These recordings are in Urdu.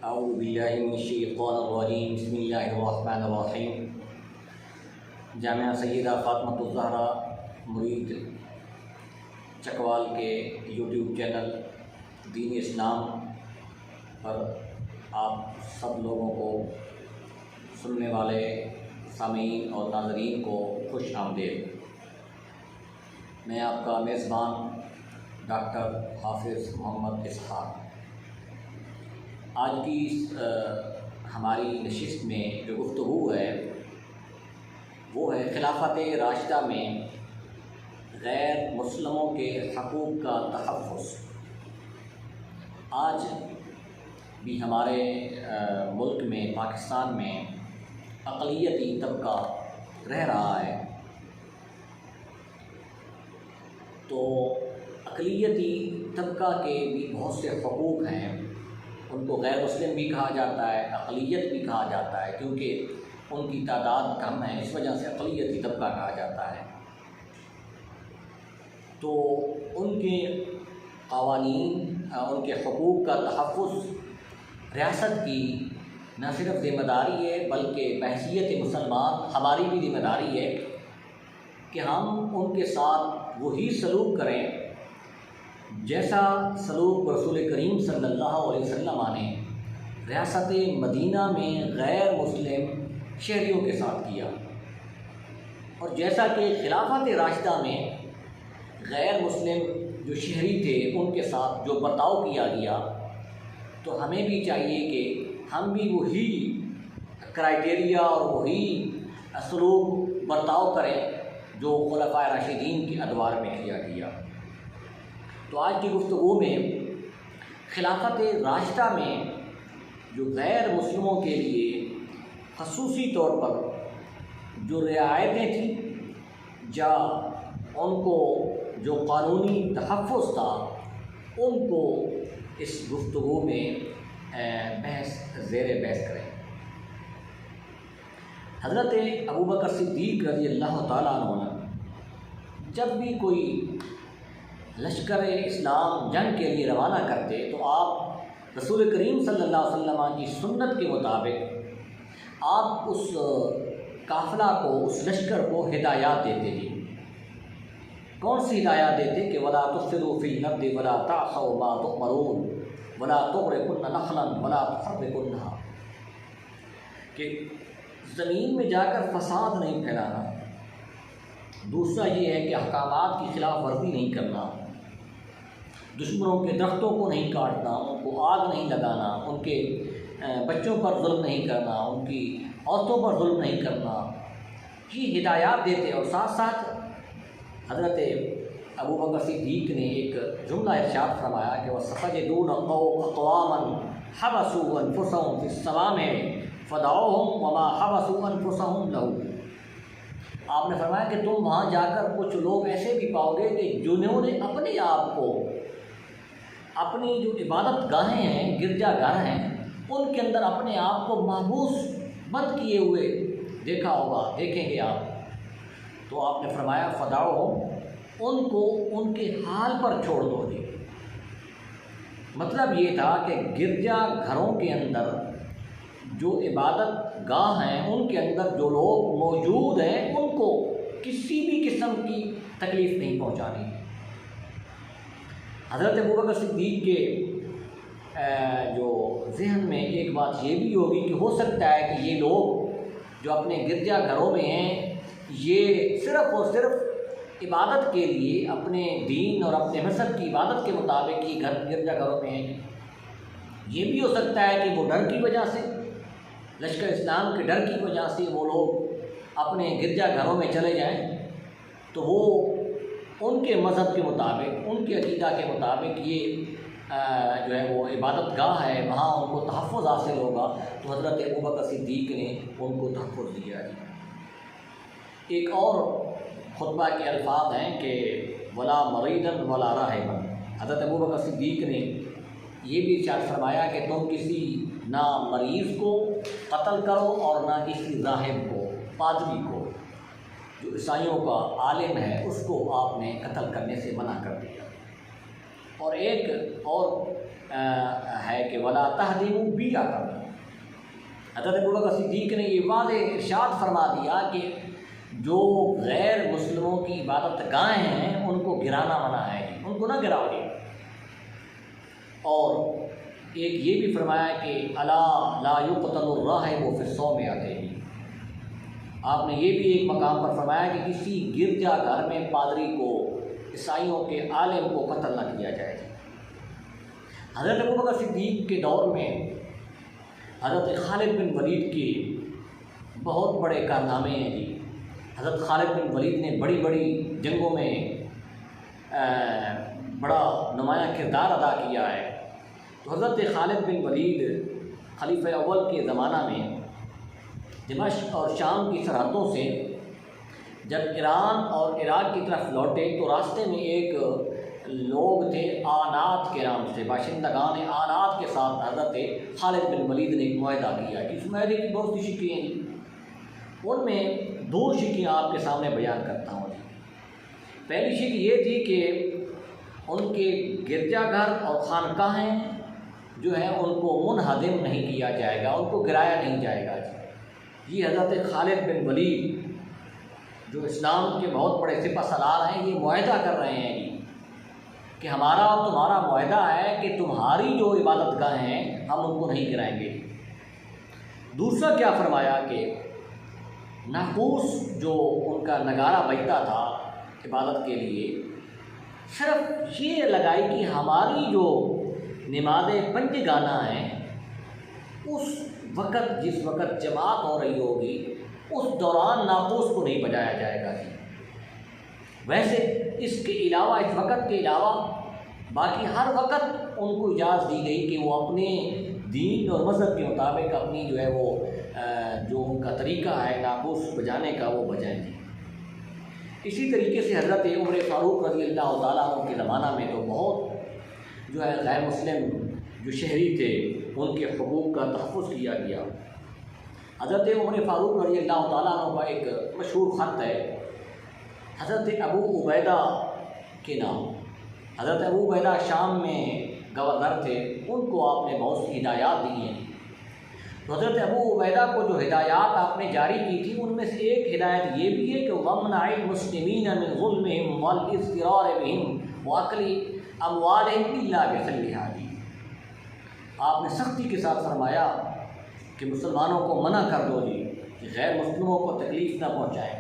اعوذ باللہ من الشیطان الرجیم بسم اللہ الرحمن الرحیم۔ جامعہ سیدہ فاطمہ الزہرا مرید چکوال کے یوٹیوب چینل دین اسلام پر آپ سب لوگوں کو، سننے والے سامعین اور ناظرین کو خوش آمدید۔ میں آپ کا میزبان ڈاکٹر حافظ محمد اسحاق۔ آج کی ہماری نشست میں جو گفتگو ہے وہ ہے خلافت راشدہ میں غیر مسلموں کے حقوق کا تحفظ۔ آج بھی ہمارے ملک میں، پاکستان میں اقلیتی طبقہ رہ رہا ہے، تو اقلیتی طبقہ کے بھی بہت سے حقوق ہیں۔ ان کو غیر مسلم بھی کہا جاتا ہے، اقلیت بھی کہا جاتا ہے، کیونکہ ان کی تعداد کم ہے، اس وجہ سے اقلیتی طبقہ کہا جاتا ہے۔ تو ان کے قوانین، ان کے حقوق کا تحفظ ریاست کی نہ صرف ذمہ داری ہے بلکہ بحیثیت مسلمان ہماری بھی ذمہ داری ہے کہ ہم ان کے ساتھ وہی سلوک کریں جیسا سلوک رسول کریم صلی اللہ علیہ وسلم نے ریاست مدینہ میں غیر مسلم شہریوں کے ساتھ کیا، اور جیسا کہ خلافت راشدہ میں غیر مسلم جو شہری تھے ان کے ساتھ جو برتاؤ کیا گیا، تو ہمیں بھی چاہیے کہ ہم بھی وہی کرائٹیریا اور وہی سلوک برتاؤ کریں جو خلفائے راشدین کے ادوار میں کیا گیا۔ تو آج کی گفتگو میں خلافت راشدہ میں جو غیر مسلموں کے لیے خصوصی طور پر جو رعایتیں تھیں یا ان کو جو قانونی تحفظ تھا، ان کو اس گفتگو میں زیر بحث کریں۔ حضرت ابوبکر صدیق رضی اللہ تعالیٰ عنہ جب بھی کوئی لشکر اسلام جنگ کے لیے روانہ کرتے تو آپ رسول کریم صلی اللہ علیہ وسلم کی سنت کے مطابق آپ اس قافلہ کو، اس لشکر کو ہدایات دیتے تھے۔ کون سی ہدایات دیتے کہ وَلَا تُفْسِدُوا فِي الْأَرْضِ وَلَا تَعْصَوْا مَا تُؤْمَرُونَ وَلَا تُغْرِقُنَّ نَخْلًا وَلَا تُحَرِّقُنَّهَا، کہ زمین میں جا کر فساد نہیں پھیلانا۔ دوسرا یہ ہے کہ احکامات کی خلاف ورزی نہیں کرنا، دشمنوں کے درختوں کو نہیں کاٹنا، ان کو آگ نہیں لگانا، ان کے بچوں پر ظلم نہیں کرنا، ان کی عورتوں پر ظلم نہیں کرنا، یہ ہدایات دیتے۔ اور ساتھ ساتھ حضرت ابوبکر صدیق نے ایک جملہ ارشاد فرمایا کہ وَسَتَجِدُونَ أَقْوَامًا حَبَسُوا أَنفُسَهُمْ فِي الصَّوَامِعِ فَدَعُوهُمْ وَمَا حَبَسُوا أَنفُسَهُمْ لَهُ۔ آپ نے فرمایا کہ تم وہاں جا کر کچھ لوگ ایسے بھی پاؤ گے کہ جنہوں نے اپنے آپ کو، اپنی جو عبادت گاہیں ہیں، گرجا گھر ہیں، ان کے اندر اپنے آپ کو محبوس بند کیے ہوئے دیکھا ہوگا، دیکھیں گے آپ۔ تو آپ نے فرمایا فدعوہم، ان کو ان کے حال پر چھوڑ دو جی۔ مطلب یہ تھا کہ گرجا گھروں کے اندر جو عبادت گاہ ہیں، ان کے اندر جو لوگ موجود ہیں ان کو کسی بھی قسم کی تکلیف نہیں پہنچانی۔ حضرت ابوبکر صدیق کے جو ذہن میں ایک بات یہ بھی ہوگی کہ ہو سکتا ہے کہ یہ لوگ جو اپنے گرجا گھروں میں ہیں، یہ صرف اور صرف عبادت کے لیے، اپنے دین اور اپنے مذہب کی عبادت کے مطابق یہ گرجا گھروں میں ہیں۔ یہ بھی ہو سکتا ہے کہ وہ ڈر کی وجہ سے، لشکر اسلام کے ڈر کی وجہ سے وہ لوگ اپنے گرجا گھروں میں چلے جائیں، تو وہ ان کے مذہب کے مطابق، ان کے عقیدہ کے مطابق یہ جو ہے وہ عبادت گاہ ہے، وہاں ان کو تحفظ حاصل ہوگا۔ تو حضرت ابوبکر صدیق نے ان کو تحفظ دیا ہے۔ ایک اور خطبہ کے الفاظ ہیں کہ ولا مریدن ولا راہبا۔ حضرت ابوبکر صدیق نے یہ بھی ارشاد فرمایا کہ تم کسی نہ مریض کو قتل کرو اور نہ کسی راہب کو، پادری کو، جو عیسائیوں کا عالم ہے، اس کو آپ نے قتل کرنے سے منع کر دیا۔ اور ایک اور ہے کہ ولا تہدموا بیعۃ۔ حضرت ابوبکر صدیق نے یہ واضح ارشاد فرما دیا کہ جو غیر مسلموں کی عبادت گاہیں ہیں ان کو گرانا منع ہے، ان کو نہ گراؤ گے۔ اور ایک یہ بھی فرمایا کہ الا لا یقتل الراہب فی الصوم علیہ۔ آپ نے یہ بھی ایک مقام پر فرمایا کہ کسی گرجا گھر میں پادری کو، عیسائیوں کے عالم کو قتل نہ کیا جائے۔ حضرت ابوبکر صدیق کے دور میں حضرت خالد بن ولید کے بہت بڑے کارنامے ہیں جی۔ حضرت خالد بن ولید نے بڑی بڑی جنگوں میں بڑا نمایاں کردار ادا کیا ہے۔ تو حضرت خالد بن ولید خلیفہ اول کے زمانہ میں دمشق اور شام کی سرحدوں سے جب ایران اور عراق کی طرف لوٹے تو راستے میں ایک لوگ تھے آنات کے نام سے، باشندگان آنات کے ساتھ حضرت خالد بن ولید نے ایک معاہدہ کیا کہ اس معاہدے کی بہت سی شکیں ہیں، ان میں 2 شکیں آپ کے سامنے بیان کرتا ہوں۔ پہلی شک یہ تھی کہ ان کے گرجا گھر اور خانقاہیں جو ہیں ان کو منہدم نہیں کیا جائے گا، ان کو گرایا نہیں جائے گا۔ یہ حضرت خالد بن ولید جو اسلام کے بہت بڑے سپہ سالار ہیں، یہ معاہدہ کر رہے ہیں کہ ہمارا اور تمہارا معاہدہ ہے کہ تمہاری جو عبادت گاہیں ہیں ہم ان کو نہیں گرائیں گے۔ دوسرا کیا فرمایا کہ ناقوس جو ان کا نگارہ بجتا تھا عبادت کے لیے، صرف یہ لگائی کہ ہماری جو نماز پنج گانا ہیں اس وقت، جس وقت جماعت ہو رہی ہوگی اس دوران ناقوس کو نہیں بجایا جائے گا۔ ویسے اس کے علاوہ، اس وقت کے علاوہ باقی ہر وقت ان کو اجازت دی گئی کہ وہ اپنے دین اور مذہب کے مطابق اپنی جو ہے وہ جو ان کا طریقہ ہے ناقوس بجانے کا وہ بجائیں گے۔ اسی طریقے سے حضرت عمر فاروق رضی اللہ تعالیٰ عنہ کے زمانہ میں تو بہت جو ہے غیر مسلم جو شہری تھے ان کے حقوق کا تحفظ کیا گیا۔ حضرت عمر فاروق رضی اللہ تعالیٰ عنہ کا ایک مشہور خط ہے حضرت ابو عبیدہ کے نام۔ حضرت ابو عبیدہ شام میں گورنر تھے، ان کو آپ نے بہت سی ہدایات دی ہیں۔ تو حضرت ابو عبیدہ کو جو ہدایات آپ نے جاری کی تھی ان میں سے ایک ہدایت یہ بھی ہے کہ وَمْنَعِ الْمُسْلِمِينَ مِنْ ظُلْمِهِمْ وَالْإِضْطِرَارِ بِهِمْ وَأَكْلِ أَمْوَالِهِمْ إِلَّا بِحِلِّهَا جی۔ آپ نے سختی کے ساتھ فرمایا کہ مسلمانوں کو منع کر دو جی کہ غیر مسلموں کو تکلیف نہ پہنچائیں،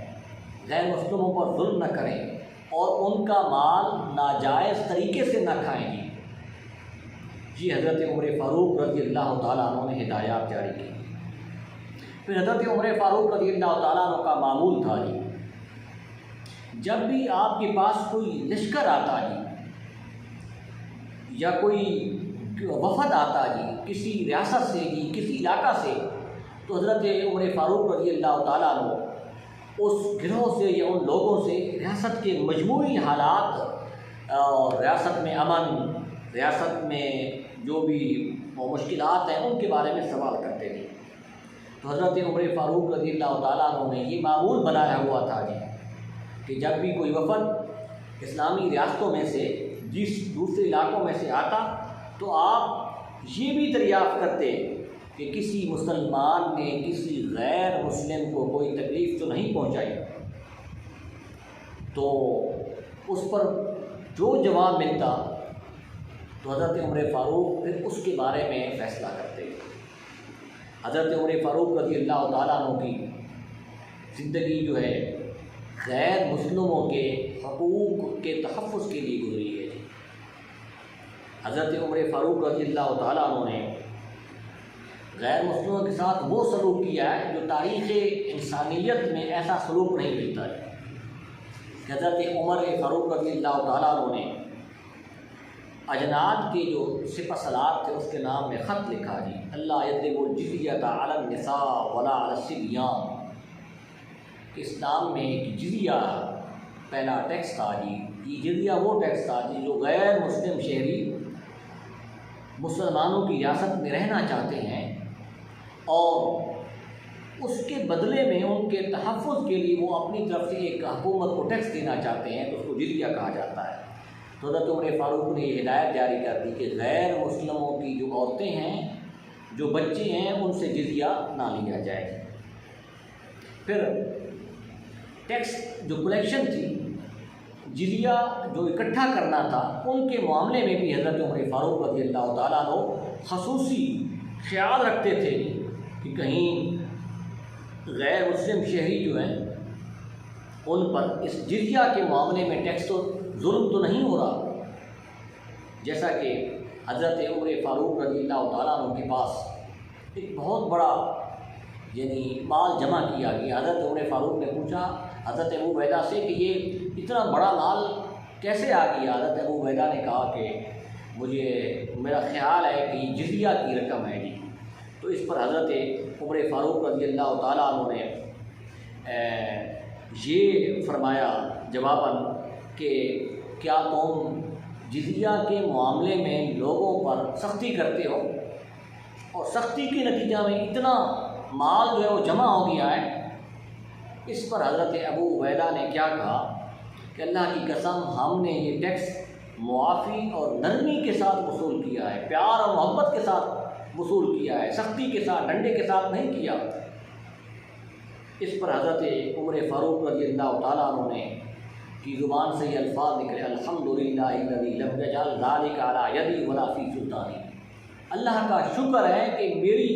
غیر مسلموں پر ظلم نہ کریں اور ان کا مال ناجائز طریقے سے نہ کھائیں گی۔ جی حضرت عمر فاروق رضی اللہ تعالیٰ عنہ نے ہدایات جاری کی۔ پھر حضرت عمر فاروق رضی اللہ تعالیٰ عنہ کا معمول تھا جی، جب بھی آپ کے پاس کوئی لشکر آتا جی یا کوئی وفد آتا جی کسی ریاست سے جی کسی علاقہ سے، تو حضرت عمر فاروق رضی اللہ تعالیٰ عنہ اس گروہ سے یا ان لوگوں سے ریاست کے مجموعی حالات اور ریاست میں امن، ریاست میں جو بھی مشکلات ہیں ان کے بارے میں سوال کرتے تھے۔ تو حضرت عمر فاروق رضی اللہ تعالیٰ عنہ نے یہ معمول بنایا ہوا تھا جی کہ جب بھی کوئی وفد اسلامی ریاستوں میں سے جس دوسرے علاقوں میں سے آتا تو آپ یہ بھی دریافت کرتے کہ کسی مسلمان نے کسی غیر مسلم کو کوئی تکلیف تو نہیں پہنچائی، تو اس پر جو جواب ملتا تو حضرت عمر فاروق پھر اس کے بارے میں فیصلہ کرتے۔ حضرت عمر فاروق رضی اللہ تعالیٰ عنہ کی زندگی جو ہے غیر مسلموں کے حقوق کے تحفظ کے لیے گزری ہے۔ حضرت عمر فاروق رضی اللہ تعالیٰ عنہ نے غیر مسلموں کے ساتھ وہ سلوک کیا ہے جو تاریخ انسانیت میں ایسا سلوک نہیں ملتا ہے۔ حضرت عمر فاروق رضی اللہ تعالیٰ عنہ نے اجناد کے جو سپہ سالار تھے اس کے نام میں خط لکھا جی، اللہ یضرب الجزیۃ علی النساء ولا علی الصبیان۔ اسلام میں ایک جزیہ پہلا ٹیکس تھا جی، یہ جزیہ وہ ٹیکس تھا جی جو غیر مسلم شہری مسلمانوں کی ریاست میں رہنا چاہتے ہیں اور اس کے بدلے میں ان کے تحفظ کے لیے وہ اپنی طرف سے ایک حکومت کو ٹیکس دینا چاہتے ہیں تو اس کو جزیہ کہا جاتا ہے۔ تو حضرت عمر فاروق نے یہ ہدایت جاری کر دی کہ غیر مسلموں کی جو عورتیں ہیں، جو بچے ہیں، ان سے جزیہ نہ لیا جائے۔ پھر ٹیکس جو کلیکشن تھی، جزیہ جو اکٹھا کرنا تھا، ان کے معاملے میں بھی حضرت عمر فاروق رضی اللہ تعالیٰ عنہ خصوصی خیال رکھتے تھے کہ کہیں غیر مسلم شہری جو ہیں ان پر اس جزیہ کے معاملے میں ٹیکس تو ظلم تو نہیں ہو رہا۔ جیسا کہ حضرت عمر فاروق رضی اللہ تعالیٰ عنہ کے پاس ایک بہت بڑا مال جمع کیا گیا۔ حضرت عمر فاروق نے پوچھا حضرت ابو عبیدہ سے کہ یہ اتنا بڑا مال کیسے آ گیا؟ حضرت ابو عبیدہ نے کہا کہ میرا خیال ہے کہ یہ جزیہ کی رقم ہے جی۔ تو اس پر حضرت عمر فاروق رضی اللہ تعالیٰ عنہ نے یہ فرمایا جواباً کہ کیا تم جزیہ کے معاملے میں لوگوں پر سختی کرتے ہو، اور سختی کے نتیجہ میں اتنا مال جو ہے وہ جمع ہو گیا ہے؟ اس پر حضرت ابو عبیدہ نے کیا کہا کہ اللہ کی قسم، ہم نے یہ ٹیکس معافی اور نرمی کے ساتھ وصول کیا ہے، پیار اور محبت کے ساتھ وصول کیا ہے، سختی کے ساتھ، ڈنڈے کے ساتھ نہیں کیا۔ اس پر حضرت عمر فاروق رضی اللہ تعالیٰ عنہ نے کی زبان سے یہ الفاظ نکلے، الحمدللہ الذی لم یجعل ذلک علی یدی ولا فی سلطانی۔ اللہ کا شکر ہے کہ میری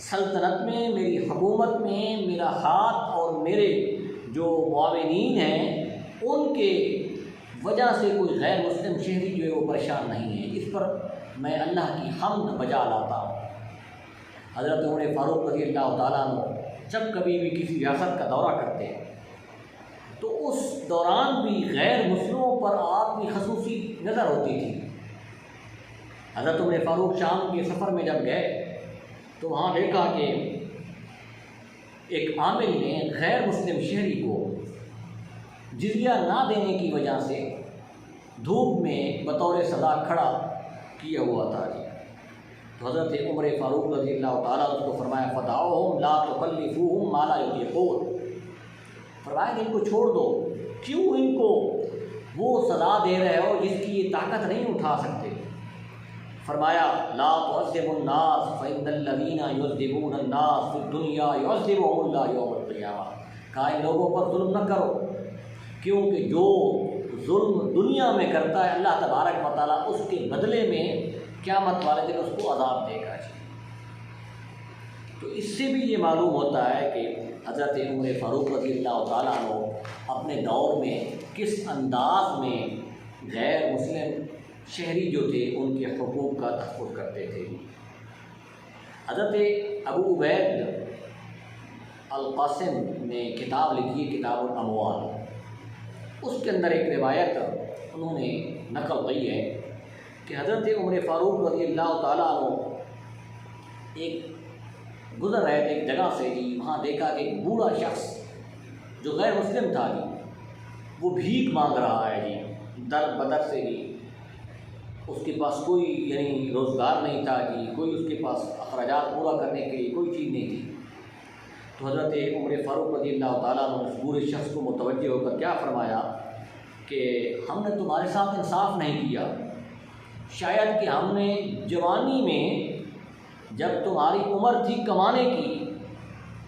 سلطنت میں، میری حکومت میں میرا ہاتھ اور میرے جو معاونین ہیں ان کے وجہ سے کوئی غیر مسلم شہری جو ہے وہ پریشان نہیں ہے۔ اس پر میں اللہ کی حمد بجا لاتا ہوں۔ حضرت عمر فاروق رضی اللہ تعالیٰ عنہ جب کبھی بھی کسی ریاست کا دورہ کرتے ہیں تو اس دوران بھی غیر مسلموں پر آپ کی خصوصی نظر ہوتی تھی۔ حضرت عمر فاروق شام کے سفر میں جب گئے تو وہاں دیکھا کہ ایک عامل نے غیر مسلم شہری کو جزیہ نہ دینے کی وجہ سے دھوپ میں بطور سزا کھڑا کیا ہوا تھا جی۔ تو حضرت عمر فاروق رضی اللہ تعالیٰ اس کو فرمایا فتعوہم لا تکلفوہم ما لا یطیقون، فرمایا کہ ان کو چھوڑ دو، کیوں ان کو وہ سزا دے رہے ہو جس کی یہ طاقت نہیں اٹھا سکتے۔ فرمایا لا تعذبوا الناس فإن الذین یعذبون الناس فی الدنیا یعذبهم اللہ یوم القیامہ، کہا ان لوگوں پر ظلم نہ کرو، کیونکہ جو ظلم دنیا میں کرتا ہے اللہ تبارک و تعالیٰ اس کے بدلے میں قیامت والے دن اس کو عذاب دے گا جی۔ تو اس سے بھی یہ معلوم ہوتا ہے کہ حضرت عمر فاروق رضی اللہ تعالیٰ عنہ اپنے دور میں کس انداز میں غیر مسلم شہری جو تھے ان کے حقوق کا تحفظ کرتے تھے۔ حضرت ابو عبید القاسم نے کتاب لکھی، کتاب الاموال، اس کے اندر ایک روایت انہوں نے نقل کی ہے کہ حضرت عمر فاروق رضی اللہ تعالیٰ عنہ ایک گزر رہے تھے ایک جگہ سے جی، وہاں دیکھا کہ ایک بوڑھا شخص جو غیر مسلم تھا جی، وہ بھیک مانگ رہا ہے جی، در بدر سے جی، اس کے پاس کوئی روزگار نہیں تھا جی، کوئی اس کے پاس اخراجات پورا کرنے کے لیے کوئی چیز نہیں تھی۔ تو حضرت عمر فاروق رضی اللہ تعالیٰ عنہ اس بوڑھے شخص کو متوجہ ہو کر کیا فرمایا کہ ہم نے تمہارے ساتھ انصاف نہیں کیا، شاید کہ ہم نے جوانی میں جب تمہاری عمر تھی کمانے کی،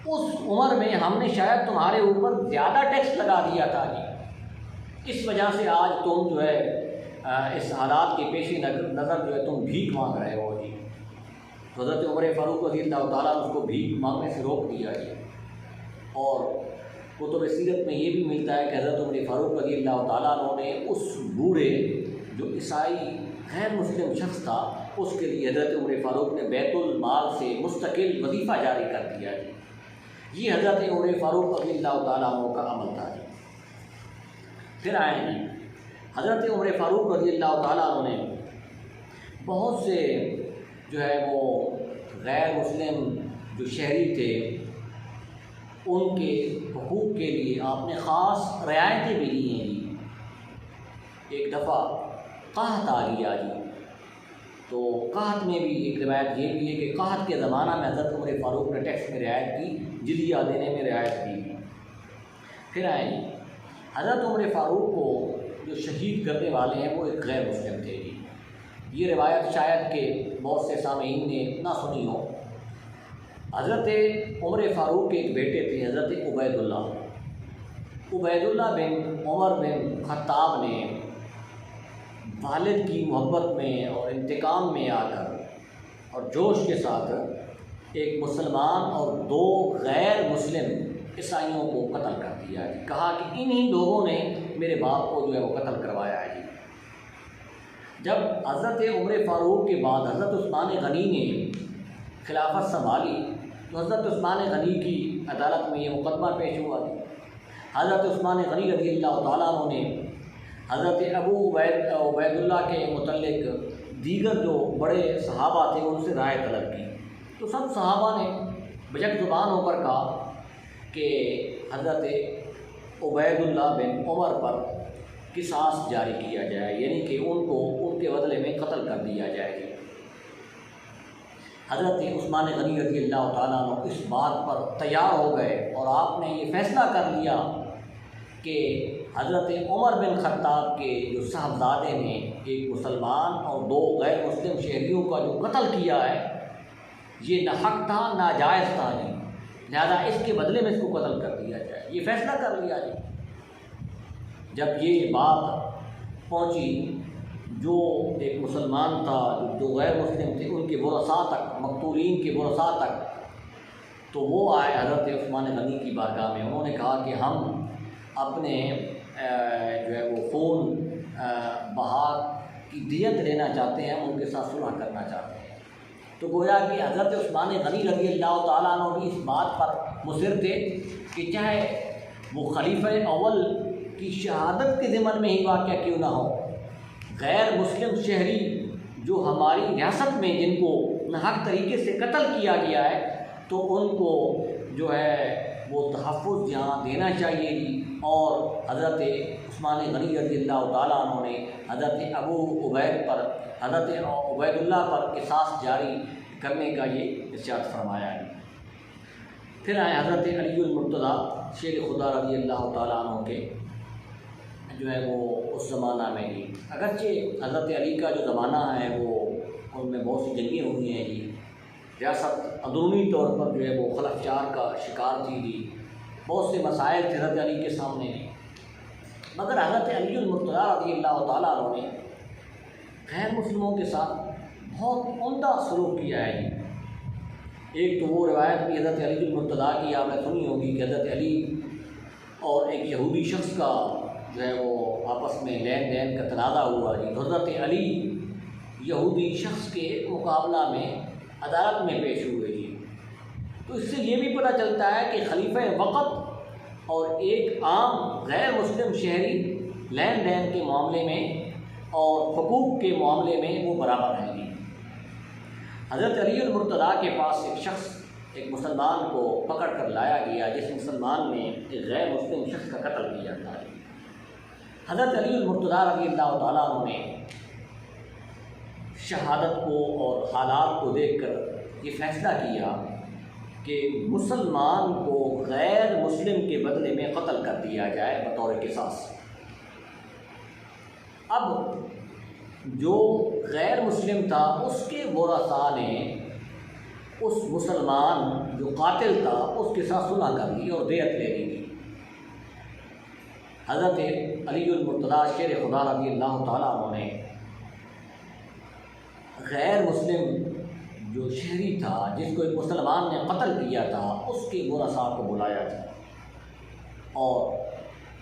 اس عمر میں ہم نے شاید تمہارے اوپر زیادہ ٹیکس لگا دیا تھا جی، اس وجہ سے آج تم جو ہے اس حالات کے پیش نظر جو ہے تم بھیک مانگ رہے ہو جی۔ تو حضرت عمر فاروق رضی اللہ تعالیٰ نے اس کو بھیک مانگنے سے روک دیا جی۔ اور کتب سیرت میں یہ بھی ملتا ہے کہ حضرت عمر فاروق رضی اللہ تعالیٰ نے اس بوڑھے جو عیسائی غیر مسلم شخص تھا اس کے لیے حضرت عمر فاروق نے بیت المال سے مستقل وظیفہ جاری کر دیا جی۔ یہ حضرت عمر فاروق رضی اللہ تعالیٰ عنہ کا عمل تھا جی۔ پھر آئے ہیں حضرت عمر فاروق رضی اللہ تعالیٰ عنہ نے بہت سے جو ہے وہ غیر مسلم جو شہری تھے ان کے حقوق کے لیے آپ نے خاص رعایتیں بھی دی ہیں جی۔ ایک دفعہ قحط آ گیا جی، تو قحط میں بھی ایک روایت یہ بھی ہے کہ قحط کے زمانہ میں حضرت عمر فاروق نے ٹیکس میں رعایت کی، جزیہ دینے میں رعایت کی۔ پھر آئے جی حضرت عمر فاروق کو جو شہید کرنے والے ہیں وہ ایک غیر مسلم تھے جی۔ یہ روایت شاید کہ بہت سے سامعین نے نہ سنی ہو۔ حضرت عمر فاروق کے ایک بیٹے تھے حضرت عبید اللہ بن عمر بن خطاب نے والد کی محبت میں اور انتقام میں آ کر اور جوش کے ساتھ ایک مسلمان اور 2 غیر مسلم عیسائیوں کو قتل کر دیا ہے۔ کہا کہ انہی لوگوں نے میرے باپ کو جو ہے وہ قتل کروایا ہے جی۔ جب حضرت عمر فاروق کے بعد حضرت عثمان غنی نے خلافت سنبھالی تو حضرت عثمان غنی کی عدالت میں یہ مقدمہ پیش ہوا تھا۔ حضرت عثمان غنی رضی اللہ تعالیٰ عنہ نے حضرت ابو عبید اللہ کے متعلق دیگر جو بڑے صحابہ تھے ان سے رائے طلب کی، تو سب صحابہ نے بجک زبان ہو کر کہا کہ حضرت عبید اللہ بن عمر پر قصاص جاری کیا جائے، یعنی کہ ان کو ان کے بدلے میں قتل کر دیا جائے۔ حضرت عثمان غنی رضی اللہ تعالیٰ عنہ اس بات پر تیار ہو گئے اور آپ نے یہ فیصلہ کر لیا کہ حضرت عمر بن خطاب کے جو صاحبزادے نے ایک مسلمان اور 2 غیر مسلم شہریوں کا جو قتل کیا ہے یہ نہ حق تھا ناجائز تھا جی، لہذا اس کے بدلے میں اس کو قتل کر دیا جائے، یہ فیصلہ کر لیا جی۔ جب یہ بات پہنچی جو ایک مسلمان تھا جو غیر مسلم تھے ان کے ورثاء تک، مقتولین کے ورثاء تک، تو وہ آئے حضرت عثمان غنی کی بارگاہ میں۔ انہوں نے کہا کہ ہم اپنے جو ہے وہ خون بہا کی دیت لینا چاہتے ہیں، ان کے ساتھ صلح کرنا چاہتے ہیں۔ تو گویا کہ حضرت عثمان غنی رضی اللہ تعالیٰ عنہ بھی اس بات پر مصر تھے کہ چاہے وہ خلیفہ اول کی شہادت کے ضمن میں ہی واقعہ کیوں نہ ہو، غیر مسلم شہری جو ہماری ریاست میں جن کو ناحق طریقے سے قتل کیا گیا ہے تو ان کو جو ہے وہ تحفظ یہاں دینا چاہیے جی۔ اور حضرت عثمان غنی رضی اللہ تعالیٰ عنہ نے حضرت حضرت عبید اللہ پر قصاص جاری کرنے کا یہ ارشاد فرمایا ہے۔ پھر آئے حضرت علی المرتضیٰ شیر خدا رضی اللہ تعالیٰ عنہ کے جو ہے وہ اس زمانہ میں جی، اگرچہ حضرت علی کا جو زمانہ ہے وہ ان میں بہت سی جنگیں ہوئی ہیں جی، ریاست اندرونی طور پر جو ہے وہ خلفچار کا شکار تھی جی، بہت سے مسائل تھے حضرت علی کے سامنے، مگر حضرت علی المرتضیٰ رضی اللہ تعالیٰ عنہ نے غیر مسلموں کے ساتھ بہت عمدہ سلوک کیا ہے جی۔ ایک تو وہ روایت بھی حضرت علی المرتضیٰ کی آپ نے سنی ہوگی کہ حضرت علی اور ایک یہودی شخص کا جو ہے وہ آپس میں لین دین کا تنازع ہوا جی، تو حضرت علی یہودی شخص کے مقابلہ میں عدالت میں پیش ہوئے جی۔ تو اس سے یہ بھی پتہ چلتا ہے کہ خلیفہ وقت اور ایک عام غیر مسلم شہری لین دین کے معاملے میں اور حقوق کے معاملے میں وہ برابر ہیں جی۔ حضرت علی المرتضیٰ کے پاس ایک شخص ایک مسلمان کو پکڑ کر لایا گیا جس مسلمان نے ایک غیر مسلم شخص کا قتل کیا تھا۔ حضرت علی المرتضیٰ رضی اللہ تعالیٰ عنہ نے شہادت کو اور حالات کو دیکھ کر یہ فیصلہ کیا کہ مسلمان کو غیر مسلم کے بدلے میں قتل کر دیا جائے بطور قصاص۔ اب جو غیر مسلم تھا اس کے ورثاء نے اس مسلمان جو قاتل تھا اس کے ساتھ صلح کر لی اور دیت لے لی۔ حضرت علی المرتضیٰ شیر خدا رضی اللہ تعالیٰ عنہ نے غیر مسلم جو شہری تھا جس کو ایک مسلمان نے قتل کیا تھا اس کے ورثاء کو بلایا تھا، اور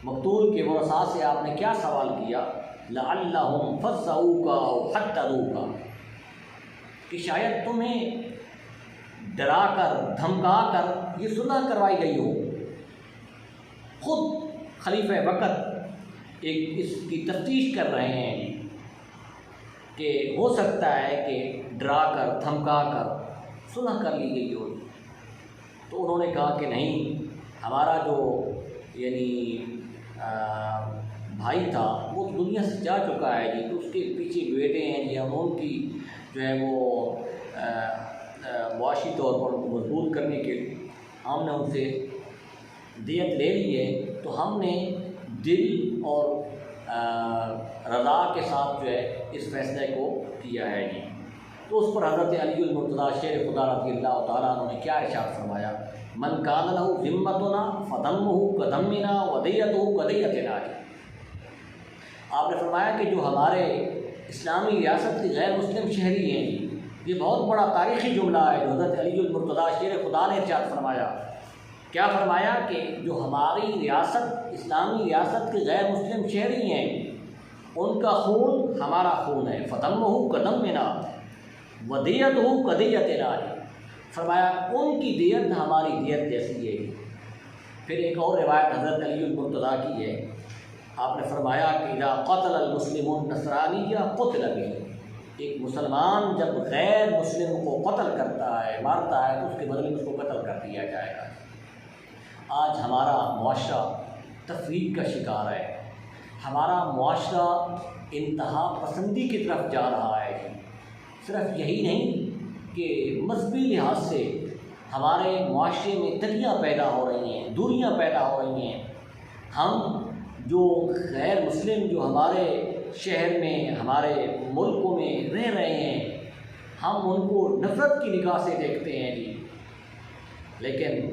مقتول کے ورثاء سے آپ نے کیا سوال کیا؟ لعلہم فزعوک او حتروک، کہ شاید تمہیں ڈرا کر دھمکا کر یہ صلح کروائی گئی ہو۔ خود خلیفہ وقت ایک اس کی تفتیش کر رہے ہیں کہ ہو سکتا ہے کہ ڈرا کر دھمکا کر صلح کر لی گئی ہو۔ تو انہوں نے کہا کہ نہیں، ہمارا جو یعنی بھائی تھا وہ دنیا سے جا چکا ہے جی، تو اس کے پیچھے بیٹے ہیں جی، ہم ان کی جو ہے وہ معاشی طور پر ان کو مضبوط کرنے کے لیے ہم نے ان سے دیت لے لی ہے، تو ہم نے دل اور رضا کے ساتھ جو ہے اس فیصلے کو کیا ہے جی۔ تو اس پر حضرت علی المرتضیٰ شیر خدا رضی اللہ تعالیٰ عنہ نے کیا ارشاد فرمایا، من کان لہ ذمتنا فدمہ کدمنا ودیتہ کدیتنا جی۔ آپ نے فرمایا کہ جو ہمارے اسلامی ریاست کے غیر مسلم شہری ہیں جی، یہ بہت بڑا تاریخی جملہ ہے جو حضرت علی المرتضیٰ شیر خدا نے ارشاد فرمایا۔ کیا فرمایا کہ جو ہماری ریاست اسلامی ریاست کے غیر مسلم شہری ہیں ان کا خون ہمارا خون ہے، فدمہ کدمنا ودیتہ کدیتنا جی۔ فرمایا ان کی دیت ہماری دیت جیسی ہے۔ پھر ایک اور روایت حضرت علی المرتضیٰ کی ہے، آپ نے فرمایا کہ اذا قتل المسلم النصرانی قتل به، ایک مسلمان جب غیر مسلم کو قتل کرتا ہے، مارتا ہے، تو اس کے بدلے میں اس کو قتل کر دیا جائے گا۔ آج ہمارا معاشرہ تفریق کا شکار ہے، ہمارا معاشرہ انتہا پسندی کی طرف جا رہا ہے۔ صرف یہی نہیں کہ مذہبی لحاظ سے ہمارے معاشرے میں تلیاں پیدا ہو رہی ہیں، دوریاں پیدا ہو رہی ہیں۔ ہم جو غیر مسلم جو ہمارے شہر میں ہمارے ملکوں میں رہ رہے ہیں، ہم ان کو نفرت کی نگاہ سے دیکھتے ہیں جی، لیکن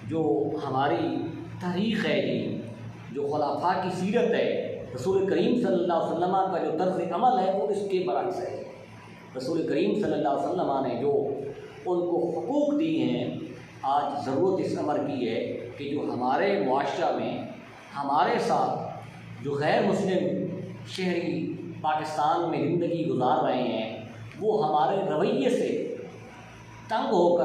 جو ہماری تاریخ ہے جی، جو خلفاء کی سیرت ہے، رسول کریم صلی اللہ علیہ وسلم کا جو طرز عمل ہے وہ اس کے برعکس ہے۔ رسول کریم صلی اللہ علیہ وسلم نے جو ان کو حقوق دی ہیں، آج ضرورت اس امر کی ہے کہ جو ہمارے معاشرہ میں ہمارے ساتھ جو غیر مسلم شہری پاکستان میں زندگی گزار رہے ہیں وہ ہمارے رویے سے تنگ ہو کر